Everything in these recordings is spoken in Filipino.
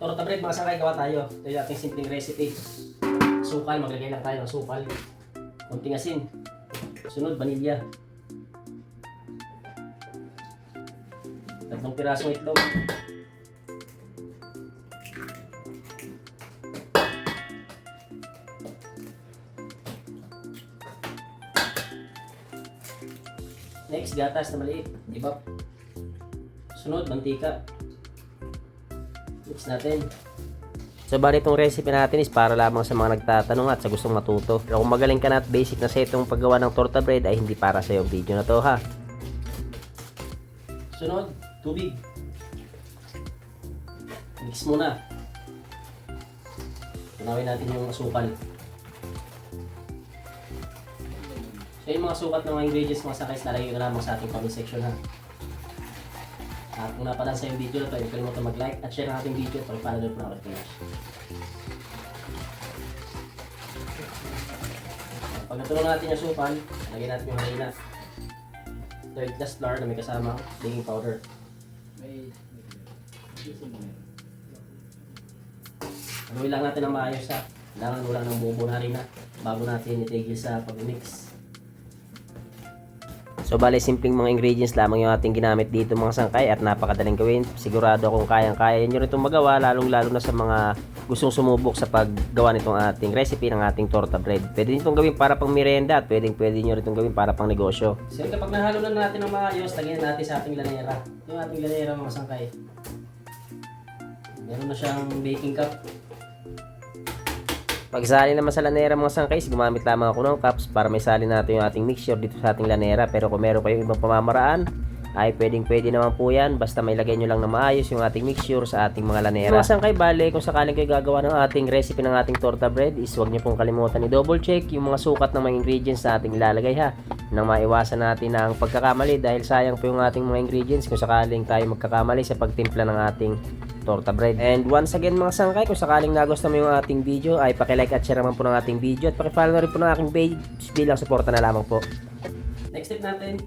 Torta bread mga sangkay, gawa tayo. Ito yung ating simpleng recipe. Sukal, maglagay lang tayo ng sukal. Konting asin. Sunod, vanilya. 3 pirasong itlog. Next, gatas na maliit. Ibap. Sunod, mantika. Mix natin. So bali itong recipe natin is para lamang sa mga nagtatanong at sa gustong matuto. Pero kung magaling ka na at basic na sa itong paggawa ng torta bread ay hindi para sa iyo ang video na to ha. Sunod, tubig. Mix muna. Tunawin natin yung asukal. So yung mga sukat ng mga ingredients mga sakay, lalagay ko na lamang sa ating comment section ha. At kung napala sa yung video na ito, huwag kalimutan mag-like at share ang ating video at pag-follow doon po na page. Pag natulong natin yung asukal, lagyan natin yung harina. 3 glass flour na may kasama baking powder. Haluin lang natin ang maayos ha. Kailangan wala ng buo na harina bago natin itigil sa pag-mix. So bale simpleng mga ingredients lamang yung ating ginamit dito mga sangkay at napakadaling gawin. Sigurado akong kayang-kaya nyo rin itong magawa lalong-lalo na sa mga gustong sumubok sa paggawa nitong ating recipe ng ating torta bread. Pwede nyo itong gawin para pang merienda at pwede nyo rin itong gawin para pang negosyo. So kapag nahalo na natin ng maayos, lagyan natin sa ating lanera. Yung ating lanera mga sangkay. Meron na siyang baking cup. Pagsali naman sa lanera mga sangkay, gumamit lamang ako ng cups para may sali natin yung ating mixture dito sa ating lanera. Pero kung meron kayong ibang pamamaraan, ay pwede naman po yan. Basta may lagay nyo lang na maayos yung ating mixture sa ating mga lanera. Mga sangkay, bale kung sakaling kayo gagawa ng ating recipe ng ating torta bread, is huwag nyo pong kalimutan i-double check yung mga sukat ng mga ingredients na ating ilalagay ha. Nang maiwasan natin ang pagkakamali dahil sayang po yung ating mga ingredients kung sakaling tayo magkakamali sa pagtimpla ng ating torta bread. And once again mga sangkay, kung sakaling nagustuhan mo yung ating video ay paki-like at share naman po ng ating video at paki-follow na rin po ng aking page bilang suporta na lamang po. Next step natin,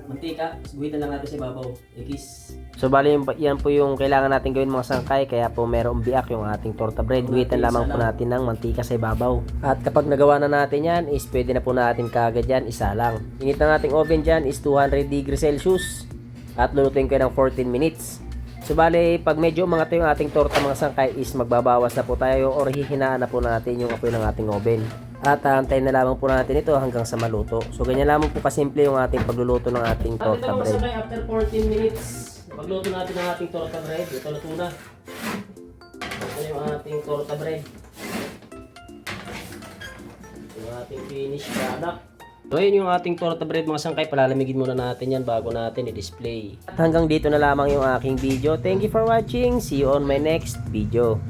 mantika, guhitan lang natin sa ibabaw, ikis. So bali yan po yung kailangan natin gawin mga sangkay, kaya po merong biak yung ating torta bread. Guhitan lamang po natin ng mantika sa ibabaw. At kapag nagawa na natin yan, is pwede na po natin kaagad yan, isa lang. Init ng ating oven dyan is 200 degrees Celsius at lulutuin ko ng 14 minutes. So bali, pag medyo umangat yung ating torta mga sangkay is magbabawas na po tayo or hihinaan na po natin yung apoy ng ating oven. At antayin na lamang po natin ito hanggang sa maluto. So ganyan lamang po kasimple yung ating pagluluto ng ating torta bread. At ito mga sangkay, after 14 minutes, pagluto natin ng ating torta bread, ito luto na. Ito yung ating torta bread. Ito yung ating finished product. So yun yung ating torta bread mga sangkay, palalamigin muna natin yan bago natin i-display. At hanggang dito na lamang yung aking video. Thank you for watching. See you on my next video.